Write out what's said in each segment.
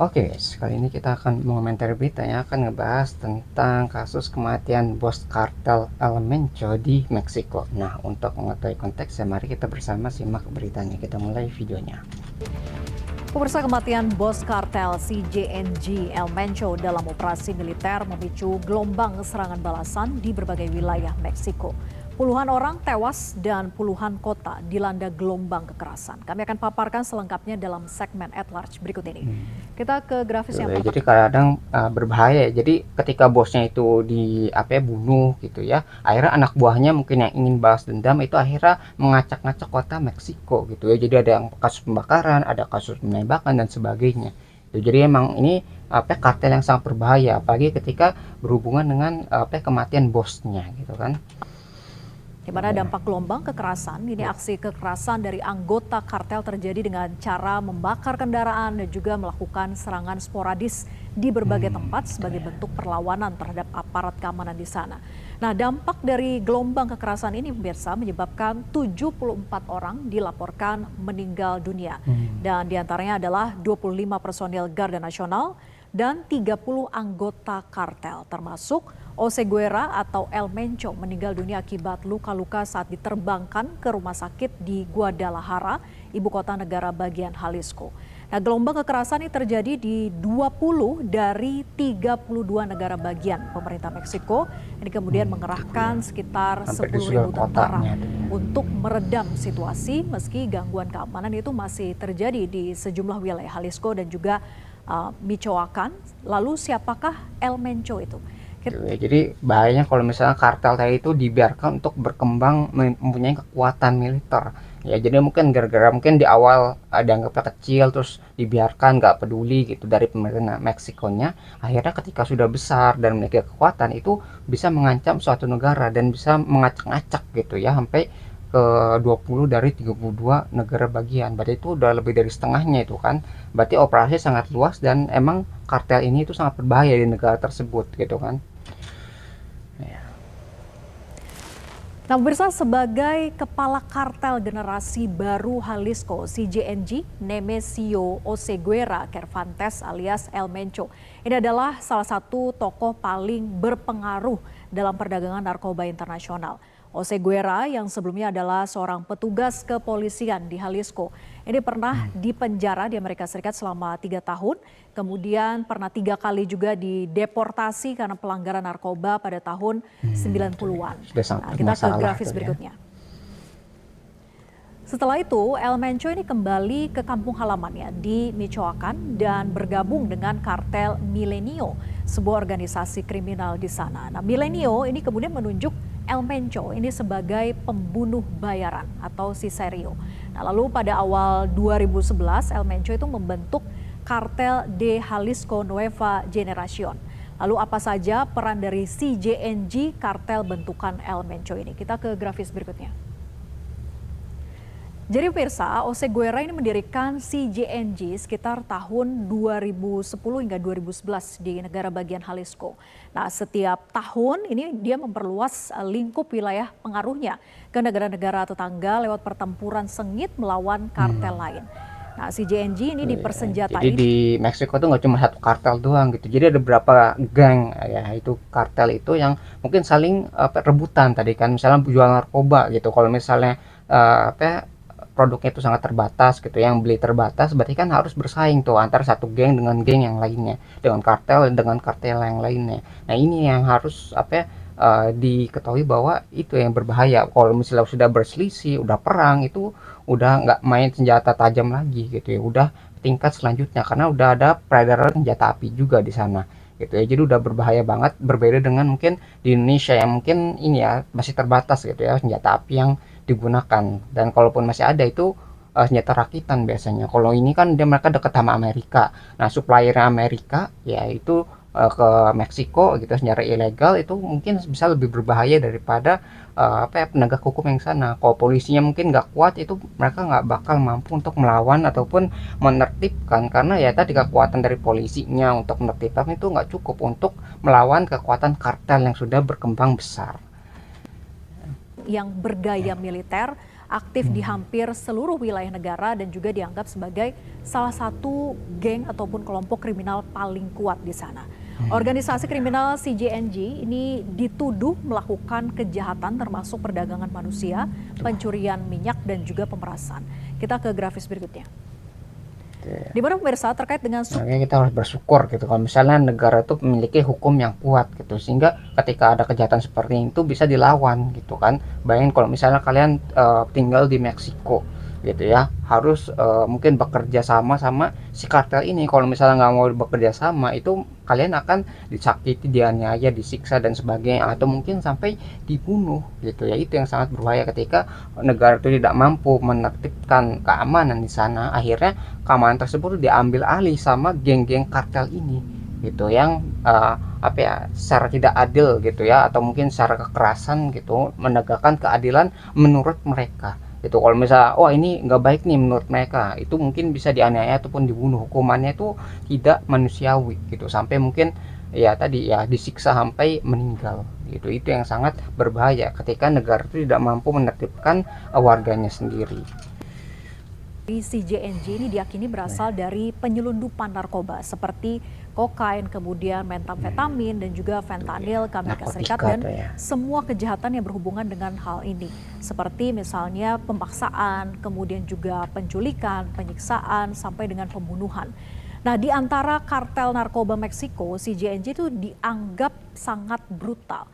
Oke guys, kali ini kita akan mengomentari berita yang akan ngebahas tentang kasus kematian bos kartel El Mencho di Meksiko. Nah, untuk mengetahui konteksnya, mari kita bersama simak beritanya. Kita mulai videonya. Pemirsa, kematian bos kartel CJNG El Mencho dalam operasi militer memicu gelombang serangan balasan di berbagai wilayah Meksiko. Puluhan orang tewas dan puluhan kota dilanda gelombang kekerasan. Kami akan paparkan selengkapnya dalam segmen At Large berikut ini. Kita ke grafis yang pertama. Jadi kadang berbahaya. Jadi ketika bosnya itu bunuh gitu ya, akhirnya anak buahnya mungkin yang ingin balas dendam itu akhirnya mengacak-ngacak kota Meksiko gitu ya. Jadi ada yang kasus pembakaran, ada kasus penembakan dan sebagainya. Jadi emang ini kartel yang sangat berbahaya, apalagi ketika berhubungan dengan kematian bosnya gitu kan. Di mana dampak gelombang kekerasan, ini aksi kekerasan dari anggota kartel terjadi dengan cara membakar kendaraan dan juga melakukan serangan sporadis di berbagai tempat sebagai bentuk perlawanan terhadap aparat keamanan di sana. Nah, dampak dari gelombang kekerasan ini pemirsa menyebabkan 74 orang dilaporkan meninggal dunia. Dan diantaranya adalah 25 personil Garda Nasional dan 30 anggota kartel termasuk Oseguera atau El Mencho meninggal dunia akibat luka-luka saat diterbangkan ke rumah sakit di Guadalajara, ibu kota negara bagian Jalisco. Nah, gelombang kekerasan ini terjadi di 20 dari 32 negara bagian pemerintah Meksiko. Ini kemudian mengerahkan sekitar 10.000 tentara untuk meredam situasi meski gangguan keamanan itu masih terjadi di sejumlah wilayah Jalisco dan juga Michoacan. Lalu siapakah El Mencho itu? Jadi bahayanya kalau misalnya kartel tadi itu dibiarkan untuk berkembang mempunyai kekuatan militer. Ya jadi mungkin gara-gara mungkin di awal dianggapnya kecil terus dibiarkan nggak peduli gitu dari pemerintah Meksikonya. Akhirnya ketika sudah besar dan memiliki kekuatan itu bisa mengancam suatu negara dan bisa mengacak-ngacak gitu ya sampai ke 20 dari 32 negara bagian. Berarti itu udah lebih dari setengahnya itu kan. Berarti operasi sangat luas dan emang kartel ini itu sangat berbahaya di negara tersebut gitu kan. Nah, pemirsa, sebagai kepala kartel generasi baru Jalisco, CJNG, Nemesio Oseguera Cervantes alias El Mencho. Ini adalah salah satu tokoh paling berpengaruh dalam perdagangan narkoba internasional. Oseguera yang sebelumnya adalah seorang petugas kepolisian di Jalisco. Ini pernah dipenjara di Amerika Serikat selama 3 tahun. Kemudian pernah 3 kali juga dideportasi karena pelanggaran narkoba pada tahun 90-an. Nah, kita ke grafis berikutnya. Setelah itu, El Mencho ini kembali ke kampung halamannya di Michoacan dan bergabung dengan kartel Milenio, sebuah organisasi kriminal di sana. Nah, Milenio ini kemudian menunjuk El Mencho ini sebagai pembunuh bayaran atau Sicario. Nah, lalu pada awal 2011, El Mencho itu membentuk Kartel de Jalisco Nueva Generación. Lalu apa saja peran dari CJNG kartel bentukan El Mencho ini? Kita ke grafis berikutnya. Jadi pemirsa, Oseguera ini mendirikan CJNG sekitar tahun 2010 hingga 2011 di negara bagian Jalisco. Nah, setiap tahun ini dia memperluas lingkup wilayah pengaruhnya ke negara-negara tetangga lewat pertempuran sengit melawan kartel lain. Nah, CJNG ini dipersenjatai. Jadi di Meksiko tuh nggak cuma satu kartel doang gitu. Jadi ada beberapa geng ya, itu kartel itu yang mungkin saling rebutan tadi kan, misalnya jual narkoba gitu. Kalau misalnya produknya itu sangat terbatas gitu, yang beli terbatas, berarti kan harus bersaing tuh antara satu geng dengan geng yang lainnya, dengan kartel yang lainnya. Nah ini yang harus diketahui bahwa itu yang berbahaya. Kalau misalnya sudah berselisih, udah perang, itu udah nggak main senjata tajam lagi gitu ya, udah tingkat selanjutnya karena udah ada peredaran senjata api juga di sana gitu ya. Jadi udah berbahaya banget, berbeda dengan mungkin di Indonesia yang mungkin ini ya masih terbatas gitu ya senjata api yang digunakan, dan kalaupun masih ada itu senjata rakitan biasanya. Kalau ini kan mereka dekat sama Amerika, nah supplier Amerika yaitu ke Meksiko gitu secara ilegal, itu mungkin bisa lebih berbahaya daripada penegak hukum yang sana. Kalau polisinya mungkin nggak kuat, itu mereka nggak bakal mampu untuk melawan ataupun menertibkan, karena ya tadi kekuatan dari polisinya untuk menertibkan itu nggak cukup untuk melawan kekuatan kartel yang sudah berkembang besar. Yang bergaya militer aktif di hampir seluruh wilayah negara dan juga dianggap sebagai salah satu geng ataupun kelompok kriminal paling kuat di sana. Organisasi kriminal CJNG ini dituduh melakukan kejahatan termasuk perdagangan manusia, pencurian minyak dan juga pemerasan. Kita ke grafis berikutnya. Di mana pemirsa terkait dengan Makanya kita harus bersyukur gitu kalau misalnya negara itu memiliki hukum yang kuat gitu, sehingga ketika ada kejahatan seperti itu bisa dilawan gitu kan. Bayangin kalau misalnya kalian tinggal di Meksiko gitu ya, harus mungkin bekerja sama sama si kartel ini. Kalau misalnya nggak mau bekerja sama, itu kalian akan disakiti, dianiaya, disiksa dan sebagainya, atau mungkin sampai dibunuh gitu ya. Itu yang sangat berbahaya ketika negara itu tidak mampu menertibkan keamanan di sana. Akhirnya keamanan tersebut diambil alih sama geng-geng kartel ini gitu, yang apa ya, secara tidak adil gitu ya, atau mungkin secara kekerasan gitu menegakkan keadilan menurut mereka gitu. Kalau misalnya ini nggak baik nih menurut mereka, itu mungkin bisa dianiaya ataupun dibunuh. Hukumannya itu tidak manusiawi gitu, sampai mungkin ya tadi ya disiksa sampai meninggal gitu. Itu yang sangat berbahaya ketika negara itu tidak mampu menertibkan warganya sendiri. CJNG ini diyakini berasal dari penyelundupan narkoba seperti kokain, kemudian metamfetamin dan juga fentanyl ke Amerika Serikat, dan semua kejahatan yang berhubungan dengan hal ini. Seperti misalnya pemaksaan, kemudian juga penculikan, penyiksaan, sampai dengan pembunuhan. Nah, di antara kartel narkoba Meksiko, CJNG itu dianggap sangat brutal.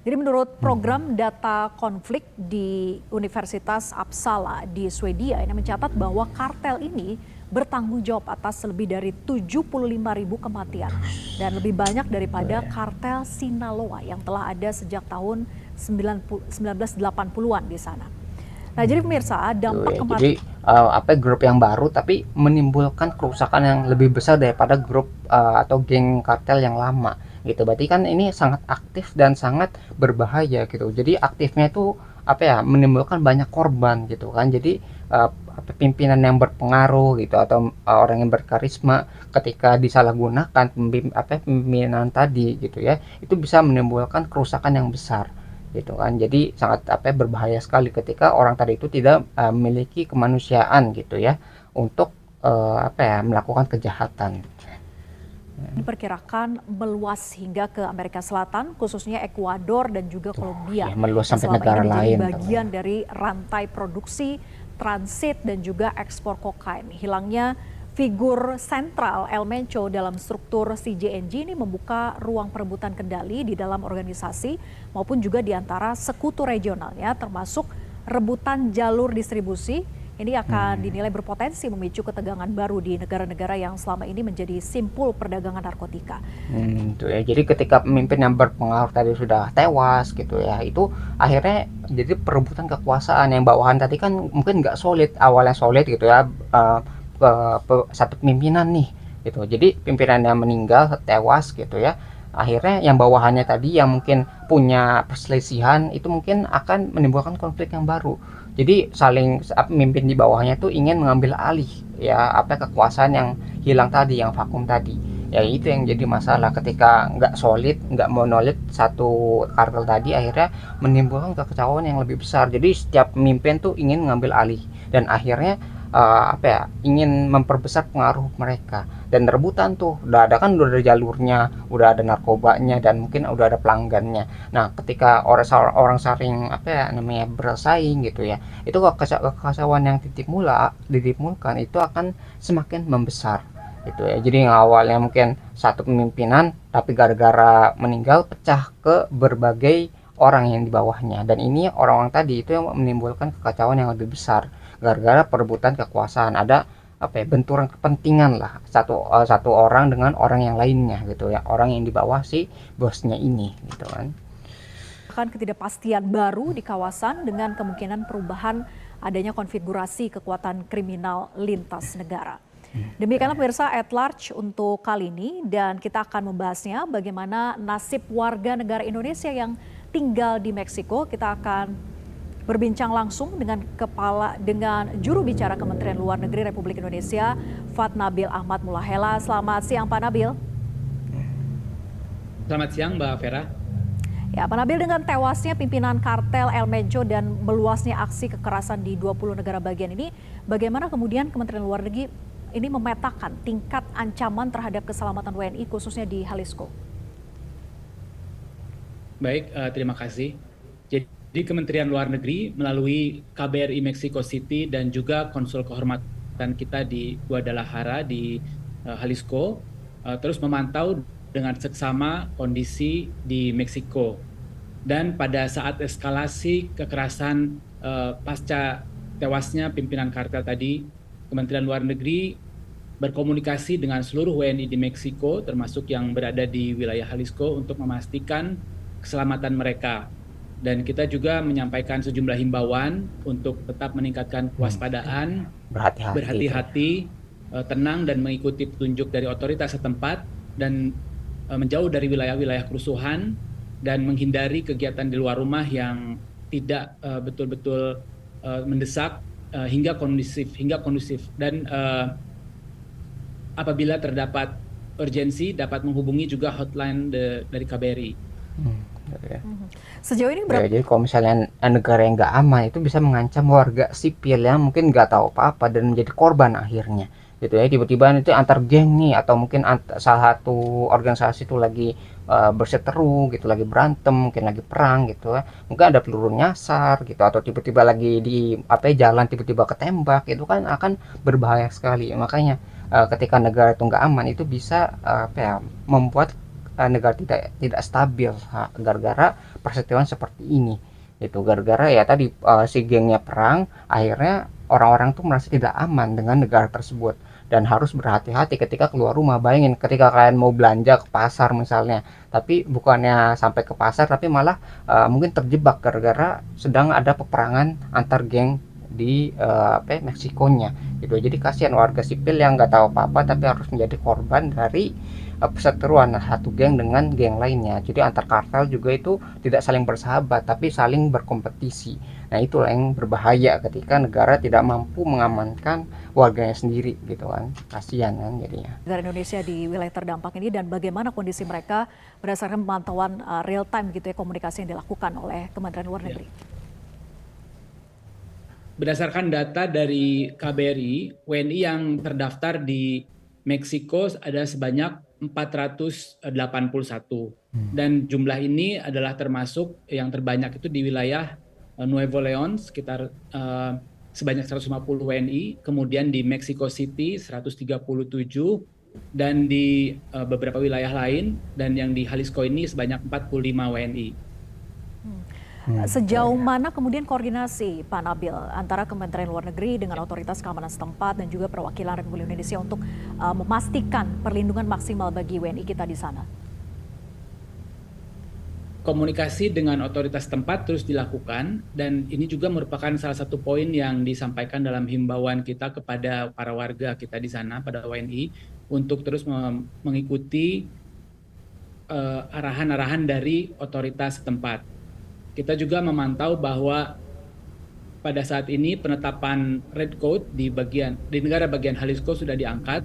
Jadi menurut program data konflik di Universitas Uppsala di Swedia ini mencatat bahwa kartel ini bertanggung jawab atas lebih dari 75.000 kematian dan lebih banyak daripada kartel Sinaloa yang telah ada sejak tahun 1980-an di sana. Nah, jadi pemirsa, dampak kematian grup yang baru tapi menimbulkan kerusakan yang lebih besar daripada grup atau geng kartel yang lama gitu. Berarti kan ini sangat aktif dan sangat berbahaya gitu. Jadi aktifnya itu menimbulkan banyak korban gitu kan. Jadi pimpinan yang berpengaruh gitu, atau orang yang berkarisma, ketika disalahgunakan pimpinan tadi gitu ya, itu bisa menimbulkan kerusakan yang besar gitu kan. Jadi sangat berbahaya sekali ketika orang tadi itu tidak memiliki kemanusiaan gitu ya, untuk melakukan kejahatan. Diperkirakan meluas hingga ke Amerika Selatan, khususnya Ekuador dan juga Kolombia. Meluas sampai negara Menjadi lain. bagian dari rantai produksi, transit dan juga ekspor kokain. Hilangnya figur sentral El Mencho dalam struktur CJNG ini membuka ruang perebutan kendali di dalam organisasi maupun juga di antara sekutu regionalnya, termasuk rebutan jalur distribusi. Ini akan dinilai berpotensi memicu ketegangan baru di negara-negara yang selama ini menjadi simpul perdagangan narkotika. Itu ya. Jadi ketika pemimpin yang berpengaruh tadi sudah tewas gitu ya, itu akhirnya jadi perebutan kekuasaan. Yang bawahan tadi kan mungkin nggak solid, awalnya solid gitu ya, satu pimpinan nih gitu. Jadi pimpinan yang meninggal, tewas gitu ya, akhirnya yang bawahannya tadi yang mungkin punya perselisihan itu mungkin akan menimbulkan konflik yang baru. Jadi saling pemimpin di bawahnya tuh ingin mengambil alih ya kekuasaan yang hilang tadi, yang vakum tadi. Ya itu yang jadi masalah ketika nggak solid, nggak monolit satu kartel tadi, akhirnya menimbulkan kekacauan yang lebih besar. Jadi setiap pemimpin tuh ingin mengambil alih dan akhirnya ingin memperbesar pengaruh mereka, dan rebutan tuh udah ada jalurnya, udah ada narkobanya, dan mungkin udah ada pelanggannya. Nah, ketika orang saling bersaing gitu ya, itu kekacauan yang ditimbulkan itu akan semakin membesar gitu ya. Jadi yang awalnya mungkin satu pemimpinan, tapi gara-gara meninggal pecah ke berbagai orang yang di bawahnya, dan ini orang-orang tadi itu yang menimbulkan kekacauan yang lebih besar gara-gara perebutan kekuasaan. Ada benturan kepentingan lah satu orang dengan orang yang lainnya gitu ya, orang yang di bawah si bosnya ini gitu kan. Akan ketidakpastian baru di kawasan dengan kemungkinan perubahan adanya konfigurasi kekuatan kriminal lintas negara. Demikianlah pemirsa At Large untuk kali ini, dan kita akan membahasnya bagaimana nasib warga negara Indonesia yang tinggal di Meksiko. Kita akan berbincang langsung dengan juru bicara Kementerian Luar Negeri Republik Indonesia, Fatnabil Ahmad Mulahela. Selamat siang Pak Nabil. Selamat siang Mbak Vera. Ya, Pak Nabil, dengan tewasnya pimpinan kartel El Menco dan meluasnya aksi kekerasan di 20 negara bagian ini, bagaimana kemudian Kementerian Luar Negeri ini memetakan tingkat ancaman terhadap keselamatan WNI khususnya di Jalisco? Baik, terima kasih. Jadi Kementerian Luar Negeri melalui KBRI Mexico City dan juga konsul kehormatan kita di Guadalajara di Jalisco terus memantau dengan seksama kondisi di Meksiko. Dan pada saat eskalasi kekerasan pasca tewasnya pimpinan kartel tadi, Kementerian Luar Negeri berkomunikasi dengan seluruh WNI di Meksiko, termasuk yang berada di wilayah Jalisco, untuk memastikan keselamatan mereka. Dan kita juga menyampaikan sejumlah himbauan untuk tetap meningkatkan kewaspadaan, berhati-hati, tenang dan mengikuti petunjuk dari otoritas setempat, dan menjauh dari wilayah-wilayah kerusuhan, dan menghindari kegiatan di luar rumah yang tidak betul-betul mendesak hingga kondusif. Dan apabila terdapat urgensi, dapat menghubungi juga hotline dari KBRI. Sejauh ini Ya, jadi kalau misalnya negara yang nggak aman itu bisa mengancam warga sipil yang mungkin nggak tahu apa-apa dan menjadi korban akhirnya gitu ya. Tiba-tiba itu antar geng nih, atau mungkin salah satu organisasi itu lagi berseteru gitu, lagi berantem, mungkin lagi perang gitu ya, mungkin ada peluru nyasar gitu, atau tiba-tiba lagi di jalan tiba-tiba ketembak, itu kan akan berbahaya sekali. Makanya ketika negara itu nggak aman itu bisa membuat negara tidak stabil gara-gara perseteruan seperti ini. Itu gara-gara ya tadi si gengnya perang, akhirnya orang-orang tuh merasa tidak aman dengan negara tersebut dan harus berhati-hati ketika keluar rumah. Bayangin ketika kalian mau belanja ke pasar misalnya, tapi bukannya sampai ke pasar tapi malah mungkin terjebak gara-gara sedang ada peperangan antar geng di Meksikonya gitu. Jadi kasihan warga sipil yang nggak tahu apa-apa tapi harus menjadi korban dari perseteruan satu geng dengan geng lainnya. Jadi antar kartel juga itu tidak saling bersahabat tapi saling berkompetisi. Nah, itulah yang berbahaya ketika negara tidak mampu mengamankan warganya sendiri gitu kan. Kasihan kan jadinya. negara Indonesia di wilayah terdampak ini dan bagaimana kondisi mereka berdasarkan pemantauan real time gitu ya, komunikasi yang dilakukan oleh Kementerian Luar Negeri. Berdasarkan data dari KBRI, WNI yang terdaftar di Meksiko ada sebanyak 481. Dan jumlah ini adalah termasuk yang terbanyak itu di wilayah Nuevo León, sekitar sebanyak 150 WNI, kemudian di Mexico City 137, dan di beberapa wilayah lain, dan yang di Jalisco ini sebanyak 45 WNI. Sejauh mana kemudian koordinasi Pak Nabil antara Kementerian Luar Negeri dengan otoritas keamanan setempat dan juga perwakilan Republik Indonesia untuk memastikan perlindungan maksimal bagi WNI kita di sana? Komunikasi dengan otoritas tempat terus dilakukan, dan ini juga merupakan salah satu poin yang disampaikan dalam himbauan kita kepada para warga kita di sana, pada WNI, untuk terus mengikuti arahan-arahan dari otoritas setempat. Kita juga memantau bahwa pada saat ini penetapan red code di negara bagian Jalisco sudah diangkat,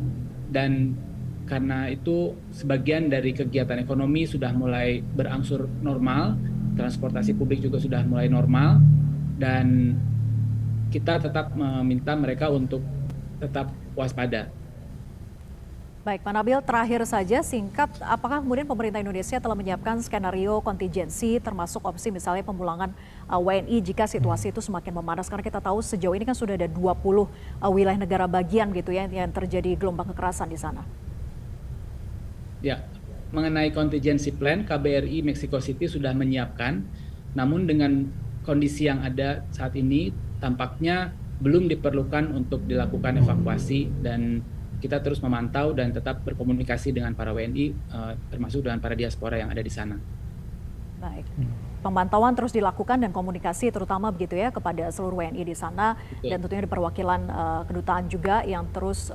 dan karena itu sebagian dari kegiatan ekonomi sudah mulai berangsur normal, transportasi publik juga sudah mulai normal, dan kita tetap meminta mereka untuk tetap waspada. Baik, Pak Nabil, terakhir saja singkat, apakah kemudian pemerintah Indonesia telah menyiapkan skenario kontingensi termasuk opsi misalnya pemulangan WNI jika situasi itu semakin memanas? Karena kita tahu sejauh ini kan sudah ada 20 wilayah negara bagian gitu ya yang terjadi gelombang kekerasan di sana. Ya, mengenai contingency plan, KBRI Mexico City sudah menyiapkan, namun dengan kondisi yang ada saat ini tampaknya belum diperlukan untuk dilakukan evakuasi, dan kita terus memantau dan tetap berkomunikasi dengan para WNI, termasuk dengan para diaspora yang ada di sana. Baik, pemantauan terus dilakukan dan komunikasi terutama begitu ya kepada seluruh WNI di sana. Betul. Dan tentunya ada perwakilan kedutaan juga yang terus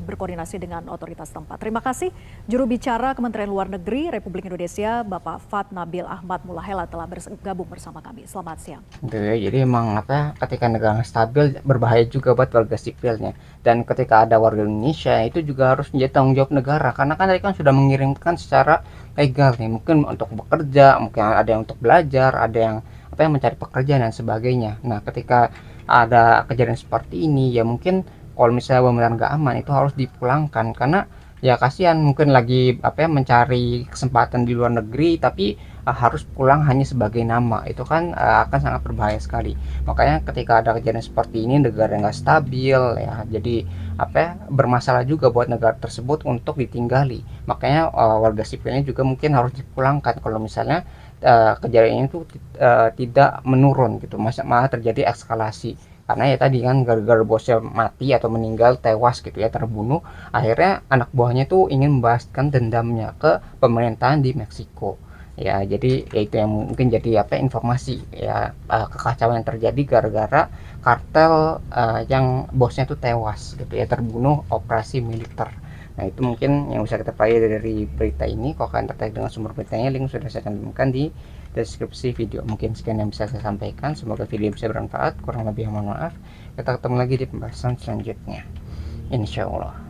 berkoordinasi dengan otoritas tempat. Terima kasih juru bicara Kementerian Luar Negeri Republik Indonesia Bapak Fat Nabil Ahmad Mulahela telah bergabung bersama kami. Selamat siang. Jadi emang ketika negara stabil berbahaya juga buat warga sipilnya, dan ketika ada warga Indonesia itu juga harus menjadi tanggung jawab negara, karena kan tadi kan sudah mengirimkan secara legal nih, mungkin untuk bekerja, mungkin ada yang untuk belajar, ada yang mencari pekerjaan dan sebagainya. Nah, ketika ada kejadian seperti ini ya mungkin kalau misalnya benar nggak aman itu harus dipulangkan, karena ya kasihan mungkin lagi mencari kesempatan di luar negeri tapi harus pulang hanya sebagai nama, itu kan akan sangat berbahaya sekali. Makanya ketika ada kejadian seperti ini, negara nggak stabil ya, jadi bermasalah juga buat negara tersebut untuk ditinggali. Makanya warga sipilnya juga mungkin harus dipulangkan kalau misalnya kejadian itu tidak menurun gitu, malah terjadi eskalasi. Karena ya tadi kan gara-gara bosnya mati atau meninggal, tewas gitu ya, terbunuh, akhirnya anak buahnya tuh ingin membalaskan dendamnya ke pemerintahan di Meksiko. Ya jadi ya itu yang mungkin jadi informasi ya, kekacauan yang terjadi gara-gara kartel yang bosnya tuh tewas gitu ya, terbunuh operasi militer. Nah itu mungkin yang bisa kita pelajari dari berita ini. Kalau kalian tertarik dengan sumber beritanya, link sudah saya cantumkan di deskripsi video. Mungkin sekian yang bisa saya sampaikan, semoga video bisa bermanfaat, kurang lebih mohon maaf. Kita ketemu lagi di pembahasan selanjutnya, insya Allah.